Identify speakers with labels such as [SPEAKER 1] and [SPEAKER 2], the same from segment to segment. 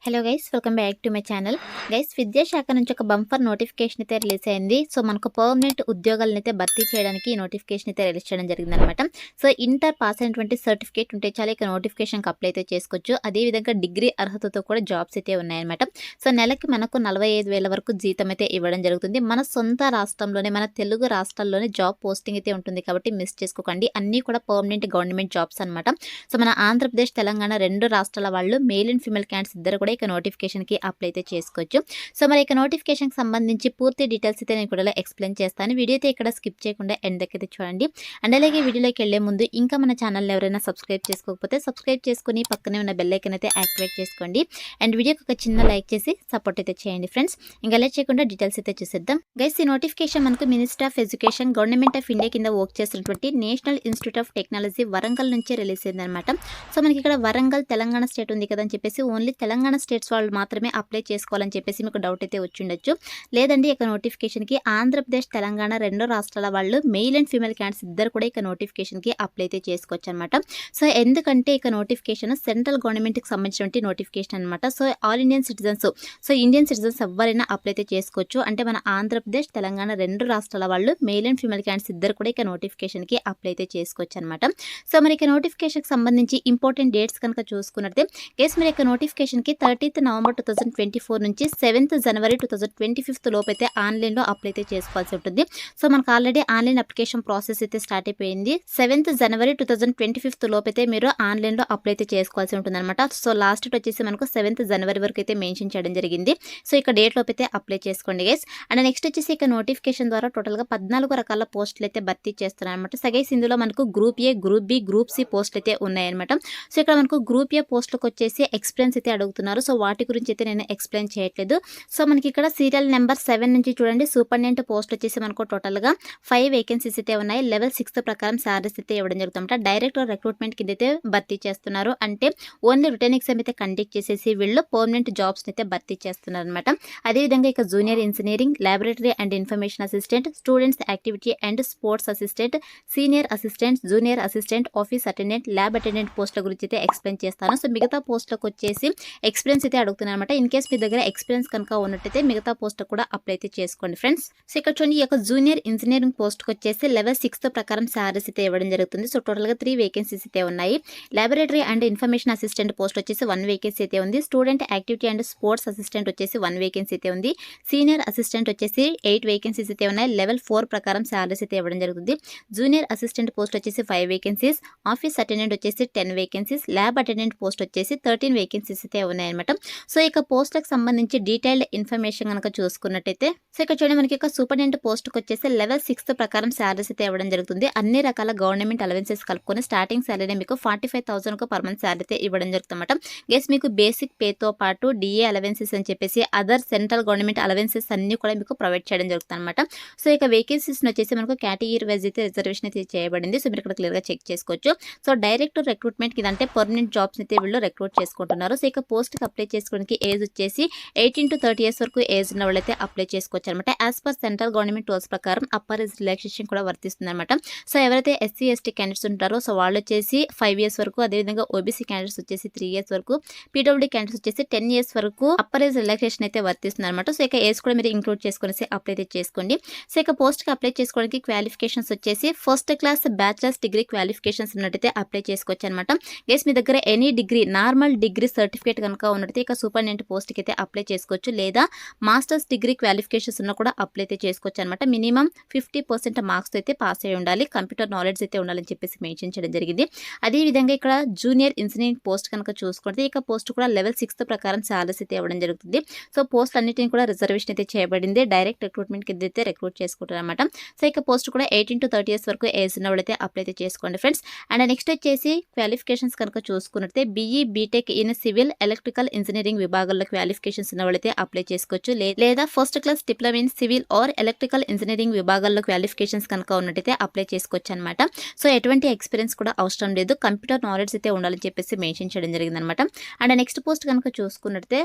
[SPEAKER 1] Hello guys, welcome back to my channel. Guys, విద్యాశాఖ నుంచి ఒక బంపర్ నోటిఫికేషన్ అయితే రిలీజ్ అయింది. సో మనకు పర్మనెంట్ ఉద్యోగాలను అయితే భర్తీ చేయడానికి ఈ నోటిఫికేషన్ అయితే రిలీజ్ చేయడం జరిగిందనమాట. సో ఇంటర్ పాస్ అయినటువంటి సర్టిఫికేట్ ఉంటే చాలా ఇక నోటిఫికేషన్కి అప్లై అయితే చేసుకోవచ్చు. అదేవిధంగా డిగ్రీ అర్హతతో కూడా జాబ్స్ అయితే ఉన్నాయన్నమాట. సో నెలకి మనకు 45,000 వరకు జీతం అయితే ఇవ్వడం జరుగుతుంది. మన సొంత రాష్ట్రంలోనే, మన తెలుగు రాష్ట్రాల్లోనే జాబ్ పోస్టింగ్ అయితే ఉంటుంది కాబట్టి మిస్ చేసుకోకండి. అన్నీ కూడా పర్మనెంట్ గవర్నమెంట్ జాబ్స్ అనమాట. సో మన ఆంధ్రప్రదేశ్, తెలంగాణ రెండు రాష్ట్రాల వాళ్ళు మేల్ అండ్ ఫీమేల్ క్యాండిడేట్స్ ఇద్దరు కూడా ఇక నోటిఫికేషన్కి అప్లై అయితే చేసుకోవచ్చు. సో మరి ఇక నోటిఫికేషన్కి సంబంధించి పూర్తి డీటెయిల్స్ అయితే నేను కూడా ఎక్స్ప్లెయిన్ చేస్తాను. వీడియో అయితే ఇక్కడ స్కిప్ చేయకుండా ఎండ్ దగ్గర చూడండి. అండ్ అలాగే వీడియోలోకి వెళ్లే ముందు ఇంకా మన ఛానల్ ఎవరైనా సబ్స్క్రైబ్ చేసుకోకపోతే సబ్స్క్రైబ్ చేసుకుని పక్కనే ఉన్న బెల్ ఐకాన్ అయితే యాక్టివేట్ చేసుకోండి. అండ్ వీడియోకి ఒక చిన్న లైక్ చేసి సపోర్ట్ అయితే చేయండి ఫ్రెండ్స్. ఇంకా లేట్ చేయకుండా డీటెయిల్స్ అయితే చూసేద్దాం. గైస్, ఈ నోటిఫికేషన్ మనకు minister of education, government of India కింద వర్క్ చేస్తున్నటువంటి national institute of technology Warangal నుంచి రిలీజ్ అయింది అనమాట. సో మనకి ఇక్కడ వరంగల్ తెలంగాణ స్టేట్ ఉంది కదా అని చెప్పేసి ఓన్లీ తెలంగాణ స్టేట్స్ వాళ్ళు మాత్రమే అప్లై చేసుకోవాలని చెప్పేసి మీకు డౌట్ అయితే వచ్చిండొచ్చు. లేదండి, ఇక నోటిఫికేషన్కి ఆంధ్రప్రదేశ్, తెలంగాణ రెండు రాష్ట్రాల వాళ్ళు మెయిల్ అండ్ ఫీమేల్ క్యాండిడేట్స్ ఇద్దరు కూడా ఇక నోటిఫికేషన్కి అప్లై అయితే చేసుకోవచ్చు అనమాట. సో ఎందుకంటే ఇక నోటిఫికేషన్ సెంట్రల్ గవర్నమెంట్కి సంబంధించిన నోటిఫికేషన్ అనమాట. So all Indian citizens, so Indian citizens ఎవరైనా అప్లై అయితే చేసుకోవచ్చు. అంటే మన ఆంధ్రప్రదేశ్, తెలంగాణ రెండు రాష్ట్రాల వాళ్ళు మెయిల్ అండ్ ఫీమేల్ క్యాండిడేట్స్ ఇద్దరు కూడా ఇక నోటిఫికేషన్కి అప్లై అయితే చేసుకోవచ్చు అనమాట. సో మరి ఇక నోటిఫికేషన్కి సంబంధించి ఇంపార్టెంట్ డేట్స్ కనుక చూసుకున్నట్టే కేసు మరి ఇక నోటిఫికేషన్కి 30th November 2024 నుంచి 7th January 2025 లోపు అయితే ఆన్లైన్లో అప్లై అయితే చేసుకోవాల్సి ఉంటుంది. సో మనకు ఆల్రెడీ ఆన్లైన్ అప్లికేషన్ ప్రాసెస్ అయితే స్టార్ట్ అయిపోయింది. 7th January 2025 లోపు అయితే మీరు ఆన్లైన్లో అప్లై అయితే చేసుకోవాల్సి ఉంటుంది అనమాట. సో లాస్ట్ డేట్ వచ్చేసి మనకు 7th January వరకు అయితే మెన్షన్ చేయడం జరిగింది. సో ఇక డేట్ లోపు అయితే అప్లై చేసుకోండి గైస్. అండ్ నెక్స్ట్ వచ్చేసి ఇక నోటిఫికేషన్ ద్వారా టోటల్గా 14 రకాల పోస్టులు అయితే భర్తీ చేస్తున్నారు అనమాట. సో గైస్, ఇందులో మనకు group A, group B, group C పోస్టులు అయితే ఉన్నాయన్నమాట. సో ఇక్కడ మనకు గ్రూప్ ఏ పోస్టులకు వచ్చేసి ఎక్స్పీరియన్స్ అయితే అడుగుతున్నారు. సో వాటి గురించి అయితే నేను ఎక్స్ప్లెయిన్ చేయట్లేదు. సో మనకి ఇక్కడ సీరియల్ నెంబర్ 7 నుంచి చూడండి, సూపరింటెండెంట్ పోస్ట్ వచ్చేసి మనకు టోటల్గా 5 వేకెన్సీస్ అయితే ఉన్నాయి. లెవెల్ 6 ప్రకారం సాలరీస్ అయితే ఇవ్వడం జరుగుతుంట. డైరెక్ట్ రిక్రూట్మెంట్ కింద అయితే భర్తీ చేస్తున్నారు. అంటే ఓన్లీ రిటర్న్ ఎగ్జామ్ అయితే కండక్ట్ చేసేసి వీళ్ళు పర్మనెంట్ జాబ్స్ అయితే భర్తీ చేస్తున్నారు అనమాట. అదేవిధంగా ఇక junior engineering, laboratory and information assistant, students activity and sports assistant, senior assistant, junior assistant, office attendant, lab attendant పోస్టుల గురించి అయితే ఎక్స్ప్లెయిన్ చేస్తాను. సో మిగతా పోస్టులకు వచ్చేసి ఎక్స్పీరియన్స్ అయితే అడుగుతున్నారు అనమాట. ఇన్ కేస్ మీ దగ్గర ఎక్స్పీరియన్స్ కనుక ఉన్నట్టయితే మిగతా పోస్ట్ కూడా అప్లై అయితే చేసుకోండి ఫ్రెండ్స్. సో ఇక్కడ చూడండి, ఈ యొక్క జూనియర్ ఇంజనీరింగ్ పోస్ట్కి వచ్చేసి లెవెల్ 6 ప్రకారం సాలరీస్ అయితే ఇవ్వడం జరుగుతుంది. సో టోటల్గా 3 వేకెన్సీస్ అయితే ఉన్నాయి. Laboratory and information assistant post వచ్చేసి 1 వేకెన్సీ అయితే ఉంది. Student activity and sports assistant వచ్చేసి 1 వేకెన్సీ అయితే ఉంది. సీనియర్ అసిస్టెంట్ వచ్చేసి 8 వేకెన్సీస్ అయితే ఉన్నాయి. లెవెల్ 4 ప్రకారం సాలరీస్ అయితే ఇవ్వడం జరుగుతుంది. జూనియర్ అసిస్టెంట్ పోస్ట్ వచ్చేసి 5 వేకెన్సీస్, ఆఫీస్ అటెండెంట్ వచ్చేసి 10 వేకెన్సీస్, ల్యాబ్ అటెండెంట్ పోస్ట్ వచ్చేసి 13 వేకెన్సీస్ అయితే ఉన్నాయన్నమాట. సో ఇక పోస్ట్లకు సంబంధించి డీటెయిల్డ్ ఇన్ఫర్మేషన్ కనుక చూసుకున్నట్టయితే, సో ఇక్కడ చూడండి మనకి ఇక సూపరింటెండెంట్ పోస్ట్కి వచ్చేసి లెవెల్ 6 ప్రకారం సాలరీస్ అయితే ఇవ్వడం జరుగుతుంది. అన్ని రకాల గవర్నమెంట్ అలవెన్సెస్ కలుపుకొని స్టార్టింగ్ సాలరీ మీకు 45,000 పర్ మంత్ సాలరీ అయితే ఇవ్వడం జరుగుతుందన్నమాట. గెస్ మీకు బేసిక్ పేతో పాటు డిఏ అలవెన్సెస్ అని చెప్పేసి అదర్ సెంట్రల్ గవర్నమెంట్ అలవెన్సెస్ అన్ని కూడా మీకు ప్రొవైడ్ చేయడం జరుగుతుంది అనమాట. సో ఇక వేకెన్సీస్ వచ్చేసి మనకు కేటగిరీ వైజ్ అయితే రిజర్వేషన్ అయితే చేయబడింది. సో మీరు ఇక్కడ క్లియర్గా చెక్ చేసుకోవచ్చు. సో డైరెక్ట్ రిక్రూట్మెంట్ ఇదంటే పర్మనెంట్ జాబ్స్ అయితే వీళ్ళు రిక్రూట్ చేసుకుంటున్నారు. సో ఇక పోస్ట్కి అప్లై చేసుకోవడానికి ఏజ్ వచ్చేసి 18 to 30 years వరకు ఏజ్ ఉన్న వాళ్ళైతే అప్లై చేసుకోవచ్చు అనమాట. As per central government rules ప్రకారం అప్పర్ ఏజ్ రిలాక్సేషన్ కూడా వర్తిస్తుంది అనమాట. సో ఎవరైతే ఎస్సీ ఎస్టీ క్యాండిడేట్స్ ఉంటారో సో వాళ్ళు వచ్చేసి 5 years వరకు, అదేవిధంగా ఓబీసీ క్యాండిడేట్స్ వచ్చేసి 3 years వరకు, పీడబ్ల్యూడీ క్యాండిడేట్స్ వచ్చేసి 10 years వరకు అప్పర్ ఏజ్ రిలాక్సేషన్ అయితే వర్తిస్తుంది అనమాట. సో ఇక ఏజ్ కూడా మీరు ఇంక్లూడ్ చేసుకుని అప్లై అయితే చేసుకోండి. సో ఇక పోస్ట్కి అప్లై చేసుకోవడానికి క్వాలిఫికేషన్స్ వచ్చేసి first class bachelors degree qualifications ఉన్నట్టయితే అప్లై చేసుకోవచ్చు అనమాట. గెస్ మీ దగ్గర any degree, normal degree certificate కనుక ఉన్నట్టయితే ఇక సూపరింటెండెంట్ పోస్ట్కి అయితే అప్లై చేసుకోవచ్చు. లేదా మాస్టర్స్ డిగ్రీ క్వాలిఫికేషన్స్ ఉన్న కూడా అప్లై అయితే చేసుకోవచ్చు అనమాట. మినిమం 50% మార్క్స్ అయితే పాస్ అయి ఉండాలి, కంప్యూటర్ నాలెడ్జ్ అయితే ఉండాలని చెప్పేసి మెన్షన్ చేయడం జరిగింది. అదేవిధంగా ఇక్కడ జూనియర్ ఇంజనీరింగ్ పోస్ట్ కనుక చూసుకుంటే ఇక పోస్ట్ కూడా లెవెల్ 6 ప్రకారం సాలరీస్ అయితే ఇవ్వడం జరుగుతుంది. సో పోస్ట్ అన్నిటిని కూడా రిజర్వేషన్ అయితే చేయబడింది. డైరెక్ట్ రిక్రూట్మెంట్ కింద అయితే రిక్రూట్ చేసుకుంటారు అనమాట. సో ఇక పోస్ట్ కూడా 18 to 30 years వరకు ఏజ్ ఉన్న వాళ్ళైతే అప్లై అయితే చేసుకోండి ఫ్రెండ్స్. అండ్ నెక్స్ట్ వచ్చేసి క్వాలిఫికేషన్స్ కనుక చూసుకున్నట్టే BE BTech in civil electrical engineering విభాగాల్లో క్వాలిఫికేషన్స్ ఉన్న వాళ్ళైతే అప్లై చేసుకోవచ్చు. లేదా first class diploma in civil or electrical engineering విభాగాల్లో క్వాలిఫికేషన్స్ కనుక ఉన్నట్టయితే అప్లై చేసుకోవచ్చు అనమాట. సో ఎటువంటి ఎక్స్పీరియన్స్ కూడా అవసరం లేదు, కంప్యూటర్ నాలెడ్జ్ అయితే ఉండాలని చెప్పేసి మెన్షన్ చేయడం జరిగింది అనమాట. అండ్ నెక్స్ట్ పోస్ట్ కనుక చూసుకున్నట్టయితే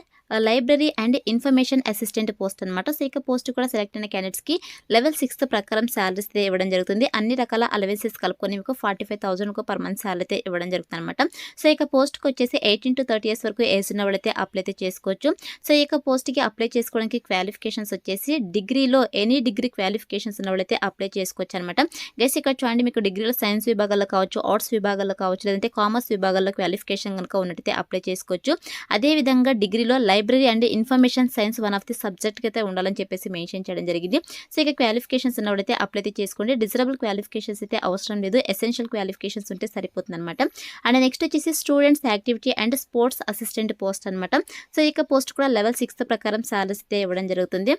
[SPEAKER 1] library and information assistant post అనమాట. సో ఇక పోస్ట్ కూడా సెలెక్ట్ అయిన క్యాండిడేట్స్కి లెవెల్ 6 ప్రకారం సాలరీస్ అయితే ఇవ్వడం జరుగుతుంది. అన్ని రకాల అలవెన్సెస్ కలుపుకొని మీకు 45,000 పర్ మంత్ సాలరీ అయితే ఇవ్వడం జరుగుతుంది అనమాట. సో ఇక పోస్ట్కి వచ్చేసి 18 to 30 years వరకు ఏజ్ ఉన్న వాళ్ళైతే అప్లై అయితే చేసుకోవచ్చు. సో ఈ యొక్క పోస్ట్కి అప్లై చేసుకోవడానికి క్వాలిఫికేషన్స్ వచ్చేసి డిగ్రీలో ఎనీ డిగ్రీ క్వాలిఫికేషన్స్ ఉన్న వాళ్ళైతే అప్లై చేసుకోవచ్చు అనమాట. గైస్ ఇక్కడ చూడండి, మీకు డిగ్రీలో సైన్స్ విభాగాల్లో కావచ్చు, ఆర్ట్స్ విభాగాల్లో కావచ్చు, లేదంటే కామర్స్ విభాగాల్లో క్వాలిఫికేషన్ కనుక ఉన్నట్టయితే అప్లై చేసుకోవచ్చు. అదేవిధంగా డిగ్రీలో library and information science one of the సబ్జెక్ట్కి అయితే ఉండాలని చెప్పేసి మెన్షన్ చేయడం జరిగింది. సో ఇక క్వాలిఫికేషన్స్ ఉన్నవాడైతే అప్లై అయితే చేసుకోండి. డిజరబుల్ క్వాలిఫికేషన్స్ అయితే అవసరం లేదు, ఎసెన్షియల్ క్వాలిఫికేషన్స్ ఉంటే సరిపోతుంది అనమాట. అండ్ నెక్స్ట్ వచ్చేసి students activity and sports assistant post అనమాట. సో ఇక పోస్ట్ కూడా లెవెల్ 6 ప్రకారం సాలరీస్ అయితే ఇవ్వడం జరుగుతుంది.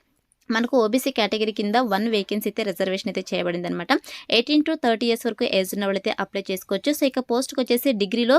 [SPEAKER 1] మనకు ఓబీసీ కేటగిరీ కింద 1 వేకెన్సీ అయితే రిజర్వేషన్ అయితే చేయబడింది అనమాట. 18 to 30 ఇయర్స్ వరకు ఏజ్ ఉన్న వాళ్ళైతే అప్లై చేసుకోవచ్చు. సో ఇక పోస్ట్కి వచ్చేసి డిగ్రీలో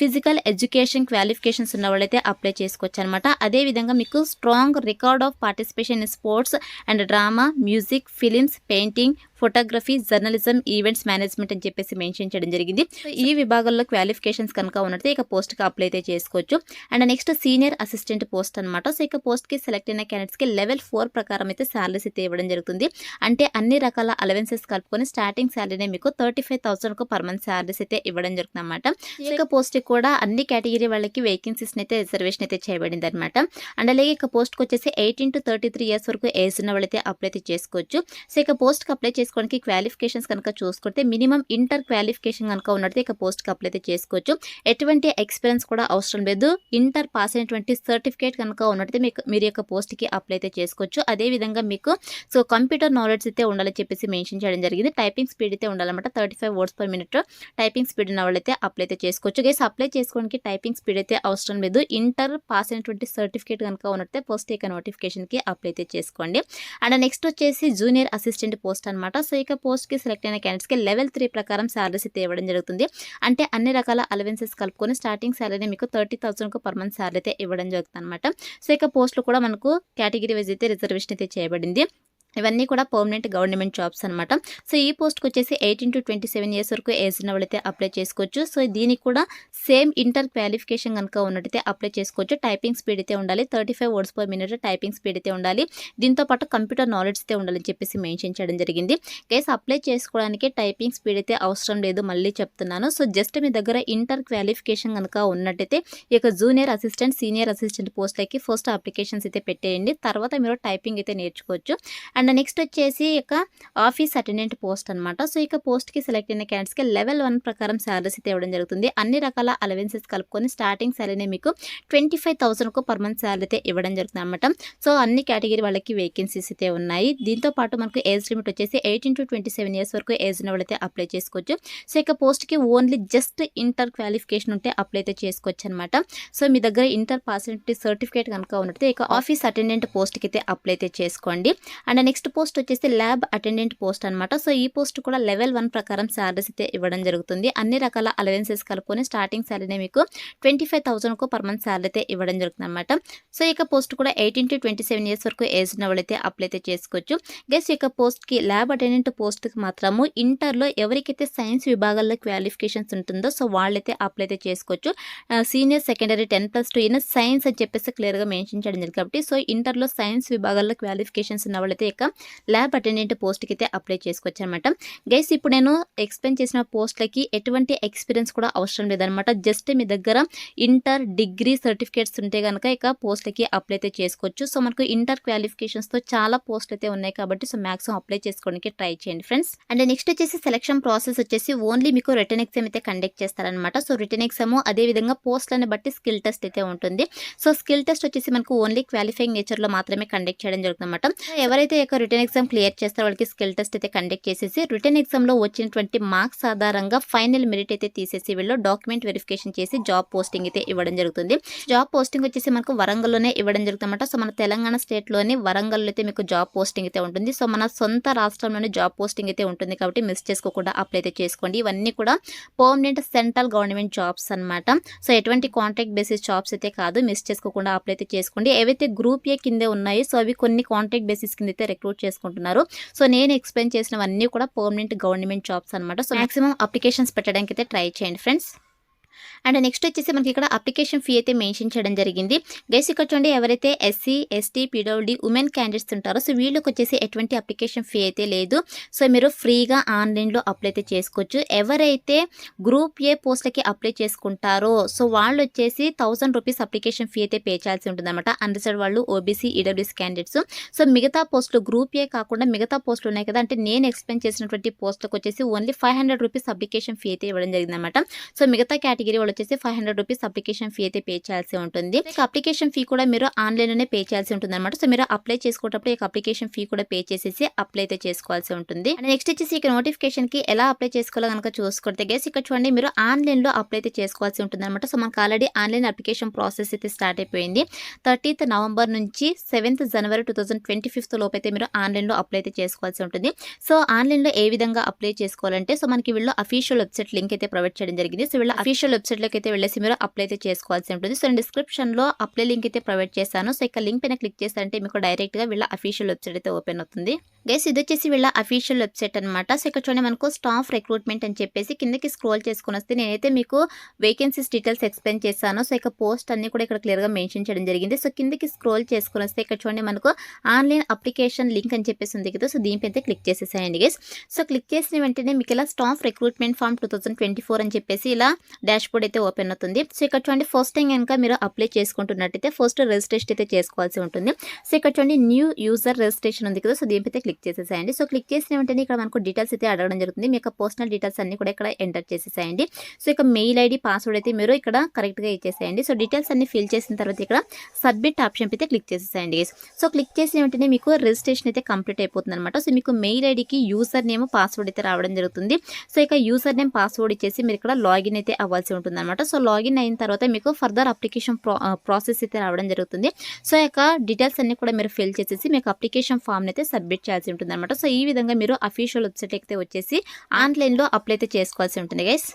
[SPEAKER 1] ఫిజికల్ ఎడ్యుకేషన్ క్వాలిఫికేషన్స్ ఉన్న వాళ్ళైతే అప్లై చేసుకోవచ్చు అనమాట. అదేవిధంగా మీకు strong record of participation in sports and drama, music, films, painting, photography, journalism, events management అని చెప్పేసి మెన్షన్ చేయడం జరిగింది. ఈ విభాగాల్లో క్వాలిఫికేషన్స్ కనుక ఉన్నట్టు ఇక పోస్ట్కి అప్లై అయితే చేసుకోవచ్చు. And next senior assistant post అనమాట. సో ఇక పోస్ట్కి సెలెక్ట్ అయిన క్యాండిడేట్స్కి లెవెల్ 4 ప్రకారం అయితే శాలరీస్ అయితే ఇవ్వడం జరుగుతుంది. అంటే అన్ని రకాల అలవెన్సెస్ కలుపుకొని స్టార్టింగ్ శాలరీనే మీకు 35,000 పర్ మంత్ శాలరీస్ అయితే ఇవ్వడం జరుగుతుంది అనమాట. ఇక పోస్ట్కి కూడా అన్ని కేటగిరీ వాళ్ళకి వేకెన్సీస్ అయితే రిజర్వేషన్ అయితే చేయబడింది అనమాట. అండ్ అలాగే ఇక పోస్ట్కి వచ్చేసి 18 to 33 ఇయర్స్ వరకు ఏజ్ ఉన్న వాళ్ళైతే అప్లై అయితే చేసుకోవచ్చు. సో ఇక పోస్ట్కి అప్లై చేసుకోవడానికి క్వాలిఫికేషన్స్ కనుక చూసుకుంటే మినిమం ఇంటర్ క్వాలిఫికేషన్ కనుక ఉన్నట్టు ఇక పోస్ట్కి అప్లై అయితే చేసుకోవచ్చు. ఎటువంటి ఎక్స్పీరియన్స్ కూడా అవసరం లేదు. ఇంటర్ పాస్ అయినటువంటి సర్టిఫికేట్ కనుక ఉన్నట్టు మీరు యొక్క పోస్ట్కి అప్లై అయితే చేసుకోవచ్చు. అదేవిధంగా మీకు సో కంప్యూటర్ నాలెడ్జ్ అయితే ఉండాలని చెప్పేసి మెన్షన్ చేయడం జరిగింది. టైపింగ్ స్పీడ్ అయితే ఉండాలన్నమాట. 35 words per minute typing speed ఉన్న వాళ్ళైతే అప్లై అయితే చేసుకోవచ్చు. గైస్ అప్లై చేసుకోవడానికి టైపింగ్ స్పీడ్ అయితే అవసరం లేదు. ఇంటర్ పాస్ అయినటువంటి సర్టిఫికేట్ కనుక ఉన్నట్టే పోస్ట్ యొక్క నోటిఫికేషన్కి అప్లై అయితే చేసుకోండి. అండ్ నెక్స్ట్ వచ్చేసి జూనియర్ అసిస్టెంట్ పోస్ట్ అనమాట. సో ఇక పోస్ట్కి సెలెక్ట్ అయిన క్యాండిడేట్స్కి లెవెల్ 3 ప్రకారం శాలరీస్ అయితే ఇవ్వడం జరుగుతుంది. అంటే అన్ని రకాల అలవెన్సెస్ కలుపుకొని స్టార్టింగ్ శాలరీ మీకు 30,000 పర్ మంత్ శాలరీ అయితే ఇవ్వడం జరుగుతుంది అనమాట. సో ఇక పోస్టులు కూడా మనకు కేటగిరీ వైజ్ అయితే రిజర్వేషన్ అయితే చేయబడింది. ఇవన్నీ కూడా పర్మనెంట్ గవర్నమెంట్ జాబ్స్ అనమాట. సో ఈ పోస్ట్కి వచ్చేసి 18 to 27 ఇయర్స్ వరకు ఏజ్ ఉన్న వాళ్ళైతే అప్లై చేసుకోవచ్చు. సో దీనికి కూడా సేమ్ ఇంటర్ క్వాలిఫికేషన్ కనుక ఉన్నట్టయితే అప్లై చేసుకోవచ్చు. టైపింగ్ స్పీడ్ అయితే ఉండాలి. 35 words per minute typing speed అయితే ఉండాలి. దీంతో పాటు కంప్యూటర్ నాలెడ్జ్ అయితే ఉండాలని చెప్పేసి మెన్షన్ చేయడం జరిగింది. కేసు అప్లై చేసుకోవడానికి టైపింగ్ స్పీడ్ అయితే అవసరం లేదు, మళ్ళీ చెప్తున్నాను. సో జస్ట్ మీ దగ్గర ఇంటర్ క్వాలిఫికేషన్ కనుక ఉన్నట్టయితే ఈ యొక్క జూనియర్ అసిస్టెంట్, సీనియర్ అసిస్టెంట్ పోస్ట్లకి ఫస్ట్ అప్లికేషన్స్ అయితే పెట్టేయండి. తర్వాత మీరు టైపింగ్ అయితే నేర్చుకోవచ్చు. అండ్ నెక్స్ట్ వచ్చేసి ఇక ఆఫీస్ అటెండెంట్ పోస్ట్ అనమాట. సో ఇక పోస్ట్కి సెలెక్ట్ అయిన క్యాండిడేట్స్కి లెవెల్ 1 ప్రకారం శాలరీస్ అయితే ఇవ్వడం జరుగుతుంది. అన్ని రకాల అలవెన్సెస్ కలుపుకొని స్టార్టింగ్ శాలరీ మీకు 25,000 పర్ మంత్ శాలరీ అయితే ఇవ్వడం జరుగుతుంది అనమాట. సో అన్ని కేటగిరీ వాళ్ళకి వేకెన్సీస్ అయితే ఉన్నాయి. దీంతో పాటు మనకు ఏజ్ లిమిట్ వచ్చేసి 18 to 27 ఇయర్స్ వరకు ఏజ్ ఉన్న వాళ్ళైతే అప్లై చేసుకోవచ్చు. సో ఇక పోస్ట్కి ఓన్లీ జస్ట్ ఇంటర్ క్వాలిఫికేషన్ ఉంటే అప్లై అయితే చేసుకోవచ్చు అనమాట. సో మీ దగ్గర ఇంటర్ పాస్ సర్టిఫికేట్ కనుక ఉన్నట్టు ఇక ఆఫీస్ అటెండెంట్ పోస్ట్కి అయితే అప్లై అయితే చేసుకోండి. అండ్ నెక్స్ట్ పోస్ట్ వచ్చేసి ల్యాబ్ అటెండెంట్ పోస్ట్ అనమాట. సో ఈ పోస్ట్ కూడా లెవెల్ 1 ప్రకారం శాలరీస్ అయితే ఇవ్వడం జరుగుతుంది. అన్ని రకాల అలవెన్సెస్ కలుపుకొని స్టార్టింగ్ శాలరీ మీకు 25,000 పర్ మంత్ శాలరీ అయితే ఇవ్వడం జరుగుతుంది అనమాట. సో ఇక పోస్ట్ కూడా 18 to 27 ఇయర్స్ వరకు ఏజ్ ఉన్న వాళ్ళైతే అప్లై అయితే చేసుకోవచ్చు. గెస్ ఇక పోస్ట్కి ల్యాబ్ అటెండెంట్ పోస్ట్కి మాత్రము ఇంటర్లో ఎవరికైతే సైన్స్ విభాగాల్లో క్వాలిఫికేషన్స్ ఉంటుందో సో వాళ్ళైతే అప్లై అయితే చేసుకోవచ్చు. సీనియర్ సెకండరీ 10+2 ఇన్ సైన్స్ అని చెప్పేసి క్లియర్గా మెన్షన్ చేయడం జరిగింది కాబట్టి సో ఇంటర్లో సైన్స్ విభాగాల్లో క్వాలిఫికేషన్స్ ఉన్న వాళ్ళైతే ఇక ల్యాబ్ అటెండెంట్ పోస్ట్కి అయితే అప్లై చేసుకోవచ్చు అనమాట. గైస్ ఇప్పుడు నేను ఎక్స్ప్లెయిన్ చేసిన పోస్ట్లకి ఎటువంటి ఎక్స్పీరియన్స్ కూడా అవసరం లేదనమాట. జస్ట్ మీ దగ్గర ఇంటర్, డిగ్రీ సర్టిఫికేట్స్ ఉంటే కనుక ఇక పోస్ట్లకి అప్లై అయితే చేసుకోవచ్చు. సో మనకు ఇంటర్ క్వాలిఫికేషన్స్తో చాలా పోస్టులు అయితే ఉన్నాయి కాబట్టి సో మ్యాక్సిమం అప్లై చేసుకోవడానికి ట్రై చేయండి ఫ్రెండ్స్. అండ్ నెక్స్ట్ వచ్చేసి సెలక్షన్ ప్రాసెస్ వచ్చేసి ఓన్లీ మీకు రిటర్న్ ఎగ్జామ్ అయితే కండక్ట్ చేస్తారనమాట. సో రిటర్న్ ఎగ్జామ్ అదేవిధంగా పోస్ట్లను బట్టి స్కిల్ టెస్ట్ అయితే ఉంటుంది. సో స్కిల్ టెస్ట్ వచ్చేసి మనకు ఓన్లీ క్వాలిఫైయింగ్ నేచర్లో మాత్రమే కండక్ట్ చేయడం జరుగుతుంది అనమాట. ఎవరైతే రిటర్న్ ఎగ్జామ్ క్లియర్ చేస్తారు వాళ్ళకి స్కిల్ టెస్ట్ అయితే కండక్ట్ చేసేసి రిటర్న్ ఎగ్జామ్లో వచ్చినటువంటి మార్క్స్ ఆధారంగా ఫైనల్ మెరిట్ అయితే తీసేసి వీళ్ళు డాక్యుమెంట్ వెరిఫికేషన్ చేసి జాబ్ పోస్టింగ్ అయితే ఇవ్వడం జరుగుతుంది. జాబ్ పోస్టింగ్ వచ్చేసి మనకు వరంగల్లోనే ఇవ్వడం జరుగుతుంది అనమాట. సో మన తెలంగాణ స్టేట్లోని వరంగల్లో అయితే మీకు జాబ్ పోస్టింగ్ అయితే ఉంటుంది. సో మన సొంత రాష్ట్రంలోనే జాబ్ పోస్టింగ్ అయితే ఉంటుంది కాబట్టి మిస్ చేసుకోకుండా అప్లై అయితే చేసుకోండి. ఇవన్నీ కూడా పర్మనెంట్ సెంట్రల్ గవర్నమెంట్ జాబ్స్ అనమాట. సో ఎటువంటి కాంట్రాక్ట్ బేసిస్ జాబ్స్ అయితే కాదు, మిస్ చేసుకోకుండా అప్లై అయితే చేసుకోండి. ఏవైతే గ్రూప్ ఏ కిందే ఉన్నాయో సో అవి కొన్ని కాంట్రాక్ట్ బేసిస్ కింద అయితే రిక్రూట్ చేసుకుంటున్నారు. సో నేను ఎక్స్ప్లెయిన్ చేసినవన్నీ కూడా పర్మనెంట్ గవర్నమెంట్ జాబ్స్ అనమాట. సో మాక్సిమం అప్లికేషన్స్ పెట్టడానికి అయితే ట్రై చేయండి ఫ్రెండ్స్. అండ్ నెక్స్ట్ వచ్చేసి మనకి ఇక్కడ అప్లికేషన్ ఫీ అయితే మెన్షన్ చేయడం జరిగింది. గైస్ ఇక్కడ చూడండి, ఎవరైతే SC, ST, PWD women candidates ఉంటారో సో వీళ్ళకి వచ్చేసి ఎటువంటి అప్లికేషన్ ఫీ అయితే లేదు. సో మీరు ఫ్రీగా ఆన్లైన్లో అప్లై అయితే చేసుకోవచ్చు. ఎవరైతే గ్రూప్ ఏ పోస్ట్లకి అప్లై చేసుకుంటారో సో వాళ్ళు వచ్చేసి 1000 రూపీస్ అప్లికేషన్ ఫీ అయితే పే చేయాల్సి ఉంటుంది అనమాట. అన్రిజర్వ్డ్ వాళ్ళు, ఓబీసీ, ఈడబ్ల్యూఎస్ క్యాండిడేట్స్. సో మిగతా పోస్టులు గ్రూప్ ఏ కాకుండా మిగతా పోస్టులు ఉన్నాయి కదా, అంటే నేను ఎక్స్ప్లెయిన్ చేసినటువంటి పోస్టులకు వచ్చేసి ఓన్లీ 500 రూపీస్ అప్లికేషన్ ఫీ అయితే ఇవ్వడం జరిగిందన్నమాట. సో మిగతా కేటగిరీ వాళ్ళు వచ్చేసి 500 రూపీస్ అప్లికేషన్ ఫీ అయితే పే చేయాల్సి ఉంటుంది. అప్లికేషన్ ఫీ కూడా మీరు ఆన్లైన్లోనే పే చేయాల్సి ఉంటుంది అనమాట. సో మీరు అప్లై చేసుకునేటప్పుడు ఈ అప్లికేషన్ ఫీ కూడా పే చేసేసి అప్లై అయితే చేసుకోవాల్సి ఉంటుంది. అండ్ నెక్స్ట్ వచ్చేసి ఇక నోటిఫికేషన్ కి ఎలా అప్లై చేసుకోవాలో కనుక చూసుకుంటే గైస్ ఇక్కడ చూడండి, మీరు ఆన్లైన్లో అప్లై అయితే చేసుకోవాల్సి ఉంటుంది అనమాట. సో మనకు ఆల్రెడీ ఆన్లైన్ అప్లికేషన్ ప్రాసెస్ అయితే స్టార్ట్ అయిపోయింది. 30th నవంబర్ నుంచి 7th జనవరి 2025 లోపు అయితే మీరు ఆన్లైన్లో అప్లై అయితే చేసుకోవాల్సి ఉంటుంది. సో ఆన్లైన్లో ఏ విధంగా అప్లై చేసుకోవాలంటే సో మనకి వీళ్ళు అఫీషియల్ వెబ్సైట్ లింక్ అయితే ప్రొవైడ్ చేయడం జరిగింది. సో వీళ్ళ అఫీషియల్ వెబ్సైట్లోకి అయితే వెళ్ళేసి మీరు అప్లై అయితే చేసుకోవాల్సి ఉంటుంది. సో నేను డిస్క్రిప్షన్లో అప్లై లింక్ అయితే ప్రొవైడ్ చేశాను. సో ఇక లింక్ పైన క్లిక్ చేస్తారంటే మీకు డైరెక్ట్గా వీళ్ళ అఫీషియల్ వెబ్సైట్ అయితే ఓపెన్ అవుతుంది. గైస్ ఇది వచ్చేసి వీళ్ళ అఫీషియల్ వెబ్సైట్ అనమాట. సో ఇక్కడ చూడండి, మనకు స్టాఫ్ రిక్రూట్మెంట్ అని చెప్పేసి కిందకి స్క్రోల్ చేసుకుని వస్తే నేనైతే మీకు వేకెన్సీస్ డీటెయిల్స్ ఎక్స్ప్లెయిన్ చేశాను. సో ఇక పోస్ట్ అన్ని కూడా ఇక్కడ క్లియర్గా మెన్షన్ చేయడం జరిగింది. సో కిందకి స్క్రోల్ చేసుకుని వస్తే ఇక్కడ చూడండి, మనకు ఆన్లైన్ అప్లికేషన్ లింక్ అని చెప్పేసి ఉంది కదా, సో దీనిపై అయితే క్లిక్ చేసేసాయండి గైస్. సో క్లిక్ చేసిన వెంటనే మీకు ఇలా స్టాఫ్ రిక్రూట్మెంట్ ఫామ్ 2024 అని చెప్పేసి ఇలా డాష్ బోర్డ్ అయితే ఓపెన్ అవుతుంది. సో ఇక్కడ చూడండి, ఫస్ట్ టైం కనుక మీరు అప్లై చేసుకుంటున్నట్టయితే ఫస్ట్ రిజిస్ట్రేషన్ అయితే చేసుకోవాల్సి ఉంటుంది. సో ఇక్కడ చూడండి, న్యూ యూజర్ రిజిస్ట్రేషన్ ఉంది కదా, సో దీనిపై అయితే క్లిక్ చేసేసాయండి. సో క్లిక్ చేసిన వెంటనే ఇక్కడ మనకు డీటెయిల్స్ అయితే అడగడం జరుగుతుంది. మీ యొక్క పర్సనల్ డీటెయిల్స్ అన్ని కూడా ఇక్కడ ఎంటర్ చేసేసాయండి. సో ఇక మెయిల్ ఐడి, పాస్వర్డ్ అయితే మీరు ఇక్కడ కరెక్ట్గా ఇచ్చేసేయండి. సో డీటెయిల్స్ అన్ని ఫిల్ చేసిన తర్వాత ఇక్కడ సబ్మిట్ ఆప్షన్ అయితే క్లిక్ చేసేసాయండి గైస్. సో క్లిక్ చేసిన వెంటనే మీకు రిజిస్ట్రేషన్ అయితే కంప్లీట్ అయిపోతుంది అనమాట. సో మీకు మెయిల్ ఐడికి యూజర్ నేమ్, పాస్వర్డ్ అయితే రావడం జరుగుతుంది. సో ఇక యూజర్ నేమ్, పాస్వర్డ్ ఇచ్చేసి మీరు ఇక్కడ లాగిన్ అయితే అవ్వాల్సి ఉంటుంది అనమాట. సో లాగిన్ అయిన తర్వాత మీకు ఫర్దర్ అప్లికేషన్ ప్రాసెస్ అయితే రావడం జరుగుతుంది. సో ఇక డీటెయిల్స్ అన్ని కూడా మీరు ఫిల్ చేసేసి మీకు అప్లికేషన్ ఫామ్ అయితే సబ్మిట్ చేయాల్సి ఉంటుంది అనమాట. సో ఈ విధంగా మీరు అఫీషియల్ వెబ్సైట్ అయితే వచ్చేసి ఆన్లైన్లో అప్లై అయితే చేసుకోవాల్సి ఉంటుంది గైస్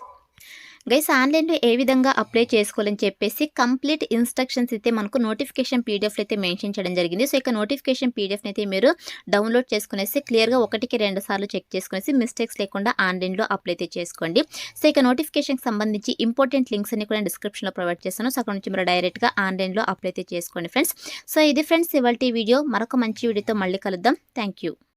[SPEAKER 1] ఆన్లైన్లో ఏ విధంగా అప్లై చేసుకోవాలని చెప్పేసి కంప్లీట్ ఇన్స్ట్రక్షన్స్ అయితే మనకు నోటిఫికేషన్ పీడిఎఫ్ అయితే మెన్షన్ చేయడం జరిగింది. సో ఇక నోటిఫికేషన్ పీడిఎఫ్ అయితే మీరు డౌన్లోడ్ చేసుకునేసి క్లియర్గా 1-2 సార్లు చెక్ చేసుకునేసి మిస్టేక్స్ లేకుండా ఆన్లైన్లో అప్లై అయితే చేసుకోండి. సో ఇక నోటిఫికేషన్కి సంబంధించి ఇంపార్టెంట్ లింక్స్ అన్ని కూడా డిస్క్రిప్షన్లో ప్రొవైడ్ చేస్తాను. సో అక్కడ నుంచి మీరు డైరెక్ట్గా ఆన్లైన్లో అప్లై అయితే చేసుకోండి ఫ్రెండ్స్. సో ఇది ఫ్రెండ్స్ ఇవాల్టి వీడియో. మరొక మంచి వీడియోతో మళ్ళీ కలుద్దాం. Thank you.